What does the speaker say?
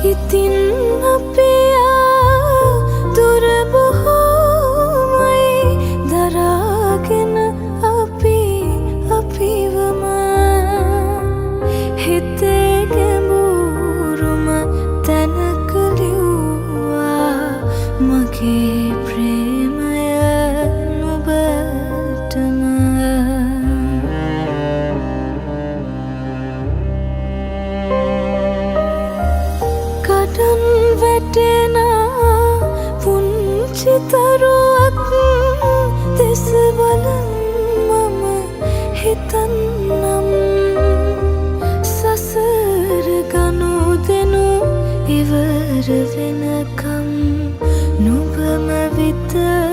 හිතින් අපි දුර බොහෝමයි දරාගෙන අපි අපිවම හිතේ ගැඹුරුම තැනක ලිව්වා මගේ ප්‍රේමය නුඹටම කඩන් වැටෙන පුංචි තරුවක් දෙස බලන් මම හිතන්නම් සසර ගනුදෙනු ඉවර වෙනකම් නුඹම විතර